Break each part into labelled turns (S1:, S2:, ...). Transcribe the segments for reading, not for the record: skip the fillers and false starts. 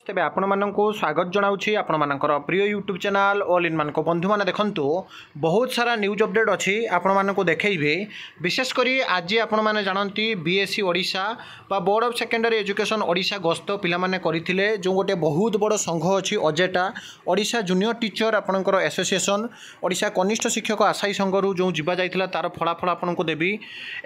S1: तेबे आपण माननकु स्वागत जनाउछि आपण मानकर प्रिय यूट्यूब चैनल ऑल इन मानको बंधु माने देखंतु बहुत सारा न्यूज अपडेट अछि आपण मानकु देखैबे। विशेष करी आज आपण माने जानंती बीएससी ओडिशा बा board of secondary education Odisha गस्त पिला माने करिथिले जो गोटे बहुत बड़ संघ अछि अजेटा ओडिशा जूनियर टीचर आपणकर एसोसिएशन ओडिशा कनिष्ठ शिक्षक आशायी संघरु जो जिबा जाइथिला तार फलाफल आपनको देबी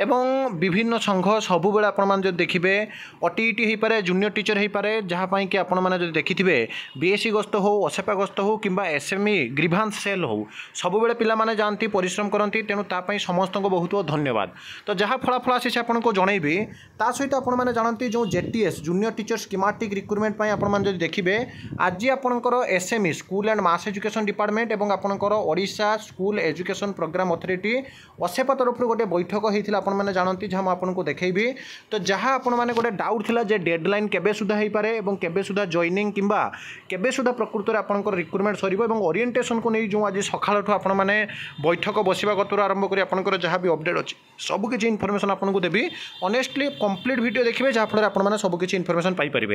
S1: एवं विभिन्न संघ सबु बेला आपण मान जदि देखिबे ओटीईटी हे पारे जूनियर टीचर हे पारे जहा पई कि आपण माने जदि देखिथिबे बीएससी गस्त हो असेपा गस्त हो किंबा एसएमई ग्रीभांस सेल हो सबु बेले पिला माने जानती परिश्रम करंती तेनु ता पई समस्त को बहुत बहुत धन्यवाद। तो जहा फलाफल आसी से आपनको जणैबी ता सहित आपण माने जानती जो JTS junior teacher schematic recruitment पई आपण माने जदि देखिबे आज आपणकर SME school and mass education department एवं आपणकर Odisha school education programme authority OSEPA तरफ गोटे बैठक होइथिला आपण माने जानती जहा आपनको देखैबी। तो जहा आपण माने गोटे डाउट थिला जे डेडलाइन केबे सुधा हे पारे एवं केबे सुधा जॉइनिंग किंबा केबे सुधा प्रकृत में आपंकर रिक्रुटमेंट सर और ओरिएंटेशन को नहीं जो आज सकाल आपण मैंने बैठक बसवा कतरू आरंभ कर आपंकर जहाँ भी अपडेट अच्छी सबकि इनफर्मेशन आपको देवी ऑनेस्टली कंप्लीट वीडियो देखिए जहाँफल आपने सबकि इनफर्मेशन पाइपर।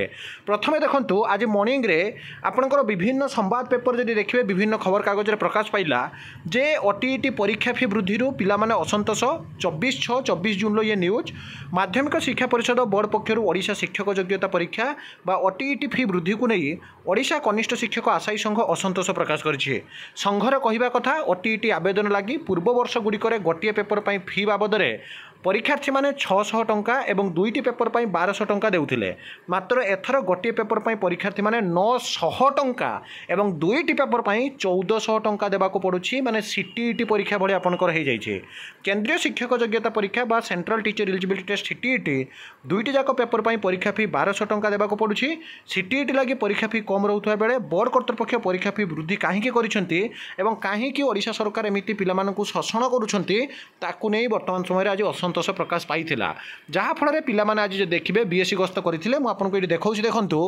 S1: प्रथम देखूँ आज मॉर्निंग रे आपंकर विभिन्न संवाद पेपर जब देखिए विभिन्न खबर कागज प्रकाश पाइला जे ओटीईटी परीक्षा फी वृद्धि पिला माने असंतोष 24/6/24 जून ये न्यूज माध्यमिक शिक्षा परिषद बोर्ड पक्षर ओडिशा शिक्षक योग्यता परीक्षा बा ओटीईटी फी वृद्धि को नहीं ओडिशा कनिष्ठ शिक्षक आशायी संघ असंतोष प्रकाश करिछि। संघर कहवा कथा ओटीईटी आवेदन लगी पूर्व वर्ष गुड़िक गोटे पेपर पर फी बाबद परीक्षार्थी मैंने 600 टंका एवं दुईटी पेपर पर 1200 टंका देउथिले मात्र एथर गोटे पेपर पर परीक्षार्थी मैंने 900 टंका एवं दुईटी पेपर पर 1400 टंका देवाक पड़ुछि माने सीटीईटी परीक्षा भली आपनकर हो जाइए। केंद्रीय शिक्षक योग्यता परीक्षा बा central teacher eligibility test CTET दुईटी जाक पेपर पर परीक्षा फी 1200 टंका देवाक पड़ुछि। सीटीईटी लगी परीक्षा फी कम रोथुवा बेले बोर्ड कर्तृपक्ष परीक्षा फी वृद्धि काहेकि करिसेंती एवं काहेकि ओडिशा सरकार एमिति पिलामानकु शोषण करुछंती ताकु नै वर्तमान समय आज असंतोष प्रकाश पाइथिला जहाँ फल पिला माने आज देखिए बीएससी गस्त करथिले मु आपनको ये देखौछि देखंतु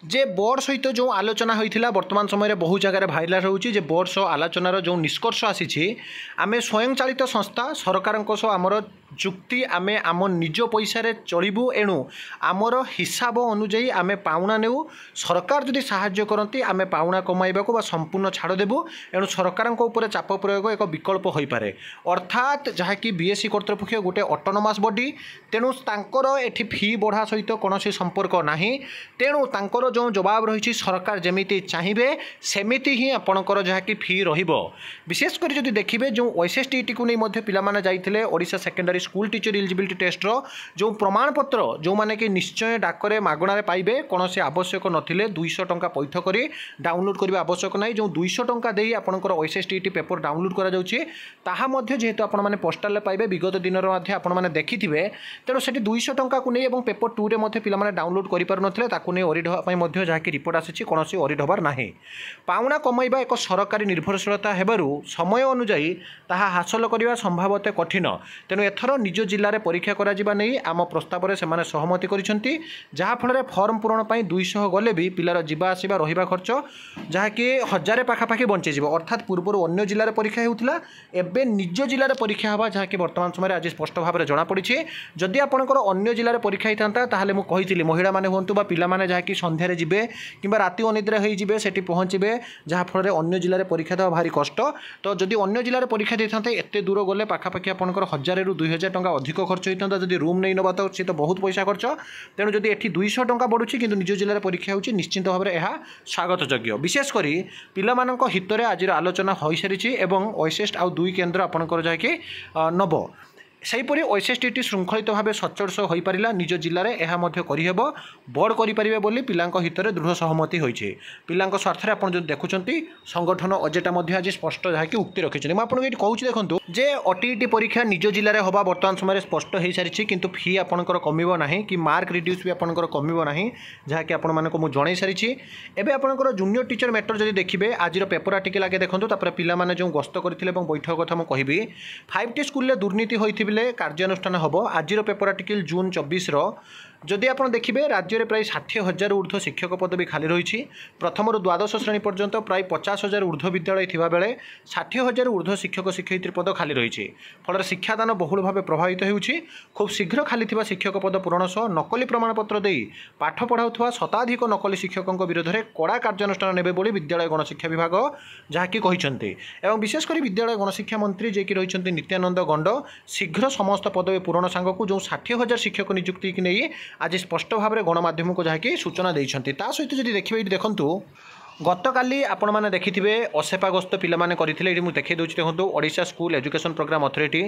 S1: जे बोर्ड सहित जो आलोचना होइथिला वर्तमान समय बहुत जगह भाइराल होउछि जे बोर्ड सह आलोचनार जो निष्कर्ष आसीछि आमे स्वयं चालित संस्था सरकारଙ୍କ सह आमर चुक्ति आमे आम निज पैसा चलू एणु आमर हिसाब अनुजाई आमे पाउना नेउ सरकार जदि साहाय्य करती आमे पाउना कमाइबाकू बा संपूर्ण छाड़ देबू एणु सरकारଙ୍କ ऊपर चाप प्रयोग एक विकल्प हो पारे अर्थात जहाँकि बीएससी कर्तृपक्ष गोटे ऑटोनोमस बॉडी तेणु तांकर एठी फी बढ़ा सहित कौन संपर्क नाही तेणु तांकर जो जवाब रही सरकार जमीती चाहिए सेमिति ही आपणकर जहाँकि फी रहिबो। विशेषकर जदि देखिए जो ओएसएसटीटी को नहीं मध्य पिला माने जाइथिले Odisha secondary school teacher eligibility टेस्टर जो प्रमाणपत्र जो माने कि निश्चय डाकरे मागणारे पाइबे कौन से आवश्यक नथिले 200 टंका पैठ करी डाउनलोड करबा आवश्यक नाही जो 200 टंका देई आपणकर ओएसएसटीटी पेपर डाउनलोड करा जाउछि ताहा मध्य जेहेतु आपण माने पोस्टाल पाइबे विगत दिनर मध्य आपण माने देखिथिबे तेणु सेठी 200 टंका को नहीं एवं पेपर 2 रे मध्य पिला माने डाउनलोड करि पार नथिले ताकु नै ओरिड होबा पई मध्य जाकी रिपोर्ट आसीछि कौन से ओरिड होबार नाही। पाउना कमाइबा एक सरकारी निर्भरशीलता हेबारु समय अनुजाई ताहा हासिल करिबा संभावते कठिन तेणु एथर निज जिले में परीक्षा करा नहीं आम प्रस्ताव में से सहमति करिसेंती जहाँ फल फर्म पूरण पर 200 गले भी पिलार जीवा आसवा रहा खर्च जहाँकि 1000 पाखापाखि बंचीज अर्थात पूर्व अन्य जिले में परीक्षा होता एवं निज जिले में परीक्षा हवा जहाँकि वर्तमान समय आज स्पष्ट भाव में जमापड़ी जदि आपंकर अन्य जिले में परीक्षा होता है मुझे महिला मैंने हूँ पाने जहाँकि सन्धार जी कि राति अनिद्रा होइजिबे सेठी पहुँचे जहाँफल अन्य जिले में परीक्षा देवा भारी कष्ट तो जदि अन्य जिले में परीक्षा देते एत दूर गले पाखापाखि आपंकर 1000 ରୁ 2000 टंका अधिक खर्च होता जब रूम नहीं नवा तो सी तो बहुत पैसा खर्च तेणु जदि एठी 200 टंका बढ़ुची किंतु निज जिले में परीक्षा होची निश्चित भाव में यह स्वागत योग्य। विशेषकर पिलामानक हित में आज आलोचना हो सारी एवं ओएसएस आउ 2 केन्द्र आपंकर जहाँकि नब सेहीपरि ओएसएसटीटी श्रृंखलित भाव सचर्ष हो पारा निज जिले में यह करहब बोर्ड करेंगे बोली पिला हित में दृढ़ सहमति होती पिला स्वार्थ आप जो देखुं संगठन अजेटा आज स्पष्ट जहाँकि उक्ति रखी मुझे कहूँ देखूँ जे ओटीईटी परीक्षा निज जिले में हवा वर्तमान समय स्पष्ट हो सारी किंतु फी आपंकर कमिबो नाही कि मार्क रिड्यूस भी आपंकर कमिबो नाही जहाँकि आपण मानक मु जणाई सारी एबे आपंकर जूनियर टीचर मैटर जदि देखिए आज पेपर आर्टिकल आगे देखूँ तापर पिला माने जो गस्त करथिले एवं बैठक कथा मु कहबी 5टी स्कूल दुर्नीति होइथिबे कार्यानुष्ठान हम आज पेपर आर्टिकल जून 24 जदि आप देखिए राज्य में प्राय 60,000 ऊर्ध्व शिक्षक पदवी खाली रही। प्रथम द्वादश श्रेणी पर्यंत प्राय 50,000 ऊर्ध्व विद्यालय थिबा बेले 60,000 ऊर्ध्व शिक्षक शिक्षयित्री पद खाली रही। फल शिक्षादान बहुल भाव प्रभावित होउछि। खूब शीघ्र खाली थिबा शिक्षक पद पूरण सह नकली प्रमाणपत्र दे पाठ पढ़ाउथवा शताधिक नकली शिक्षकों विरोध में कड़ा कार्यानुष्ठान नेबे बोली विद्यालय गणशिक्षा विभाग जहाँकि कहिसंते। एवं विशेषकर विद्यालय गणशिक्षा मंत्री जे कि रहिसंते नित्यानंद गंड शीघ्र समस्त पदवी पूरण सांगक जो 60,000 शिक्षक नियुक्ति की नहीं आज स्पष्ट भाव में गणमाध्यम को जहाँकि सूचना देइछंती। ता सहित जदि देखिबे देखंतु गतकाली आपण मैंने देखिथे असेपा गस्त पिलाने करते ये मुझे देखी दूसरी देखो Odisha school education programme authority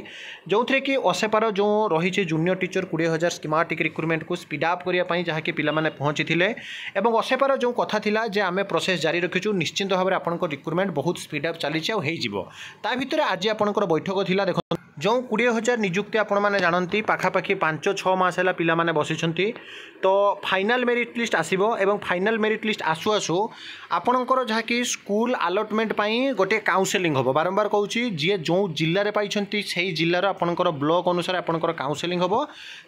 S1: जो थे कि असेपार जो रही जूनियर टीचर 20,000 स्कीमेटिक रिक्रुटमेंट को स्पीड अप करने जहाँकि पिलाने पहुँची थे। और असेपार जो कथा थिला जे आमे प्रोसेस जारी रखीचु निश्चिंत भाव में आपंक रिक्रुटमेंट बहुत स्पीड अप चली ता भितर आज आपंकर बैठक थिला। देखो जो 20,000 नियुक्ति आपण मैंने जानती पाखापाखि 5-6 मास है पिलाने बसी तो फाइनाल मेरिट लिस्ट आसो एवं फाइनाल मेरिट लिस्ट आसु आसु आपणकर जहाँकि स्कूल आलटमेंट गोटे काउंसेलिंग हम बारंबार कहूँ जी जो जिले में पाई से जिलार आपणकर ब्लॉक अनुसार आपणकर काउंसेलिंग हम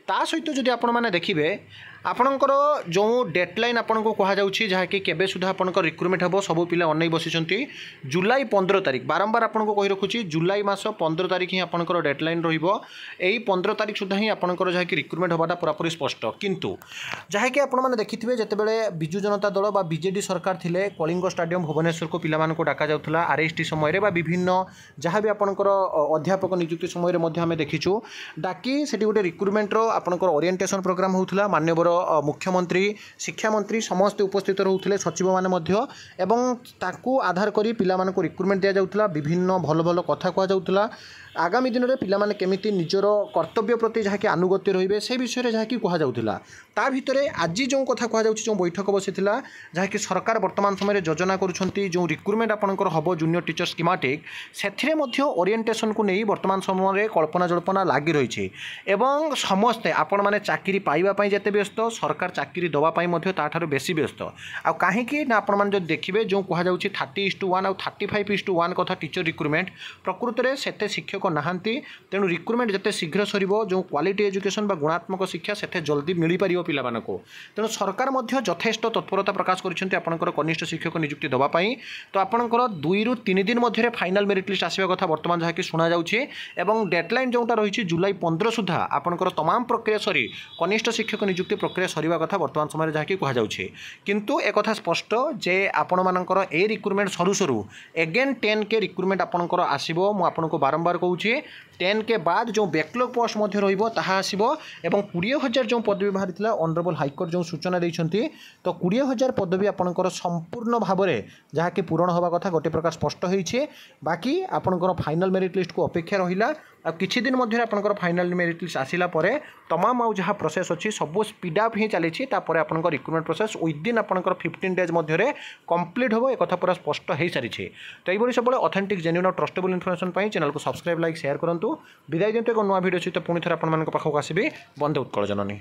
S1: ता सहित जदि आपण मैंने देखिए आपणकर जो डेडलाइन आपन को कह जहाँकि केबे सुधा आपणकर रिक्रुटमेंट हम सब पिला अनै बसी जुलाई 15 तारिख बारंबार आपन को कही रखुची जुलाई मास 15 तारिख ही आपणकर डेडलाइन रही 15 तारिख सुधा ही आपणकर जहाँकि रिक्रुटमेंट हवाटा पूरापूरी स्पष्ट। किंतु जहाँकि आपण मैंने देखिथे जितेबाला विजु जनता दल बा बीजेडी सरकार थिले कलिंग स्टाडियम भुवनेश्वर को पिलामान को डाका जाउथला आरएसटी समय रे बा विभिन्न जहाँ भी आपणकर अध्यापक नियुक्ति समय रे आमे देखिछु डाकी सेठी गोटे रिक्रुटमेंट रो आपणकर ओरिएंटेशन प्रोग्राम होउथला। मान्यवर मुख्यमंत्री शिक्षा मंत्री समस्त उपस्थित रोते सचिव मैंने एवं ताकू आधार करी पिलामान को रिक्रुटमेंट दि जाउथला विभिन्न भल भल कथा कह जाउथला आगामी दिन में पिलामाने केमिति निजर कर्तव्य प्रति जहाँकि आनुगत्य रहिबे से विषय में जहाँकि कह जाउथला। ता भितरे आज जो कथा कह जाउछि जो बैठक बसिथिला जहाँकि सरकार वर्तमान समय योजना करुछंती जो रिक्रुटमेंट आपनकर हबो जूनियर टीचर स्कीमेटिक सेथिरे मध्य ओरिएंटेशन को नहीं वर्तमान समय में कल्पना जल्पना लागी रही एवं समस्ते आपण माने चाकरी पाइबा पई जेते व्यस्त सरकार चाकरी दवा पई मध्य ताठारु बेसी व्यस्त आ काहेकि ना आपण माने जो देखिबे जो कह जाउछि 30:1 आ 35:1 कथा टीचर रिक्रुटमेंट प्रकृत में सेते शिक्षक नहांती तेणु रिक्रुटमेंट जिते शीघ्र सर जो क्वालिटी एजुकेशन बा गुणात्मक शिक्षा से जल्दी मिल पार पिलामान को तेणु सरकार यथेष्ट तत्परता प्रकाश कर कनिष्ठ शिक्षक नियुक्ति दवाई तो आपंकर 2 ରୁ 3 दिन मध्य फाइनाल मेरिट लिस्ट आसवा कथा बर्तमान जहाँकि शुणा जाउछि एवं डेडलाइन जोटा रही जुलाई 15 सुधा आपंकर तमाम प्रक्रिया सरी कनिष्ठ शिक्षक नियुक्ति प्रक्रिया सरीवा कथा बर्तमान समय जहाँकि कहुच्छे। किंतु एक कथा स्पष्ट जे आपण मानकर ए रिक्रुटमेंट सरू सरू एगेन 10K रिक्रुटमेंट आपंकर आसो मुझे बारंबार कहूँ 10 के बाद जो बैकलॉग पोस्ट मध्य रहिबो ताहा आसीबो एवं 20,000 जो पदवी बाहरी थिला ऑनरेबल हाईकोर्ट जो सूचना देइछंती तो 20,000 पदवी आपनकर संपूर्ण भाव में जहाँकि पूरण होगा कथा गोटे प्रकार स्पष्ट होइछे। बाकी आपनकर फाइनल मेरिट लिस्ट को अपेक्षा रहिला आ किछि दिन मध्य आपनकर फाइनल मेरिट लिस्ट आसिला परे तमाम आउ जहाँ प्रोसेस अच्छी सब स्पीड अप ही चली तापर आपनकर रिक्रुटमेंट प्रोसेस विदिन आपनकर 15 डेज मध्य कंप्लीट हो एक कथा पूरा स्पष्ट हो सारी। तो ये सब ऑथेंटिक जेन्युइन और ट्रस्टेबल इन्फॉर्मेशन पाई चैनल को सब्सक्राइब लाइक शेयर करूँ। विदाय दिंतु एक नुआ वीडियो सहित पुणी थे आपको पाखक आसबि। बंदे उत्कल जननी।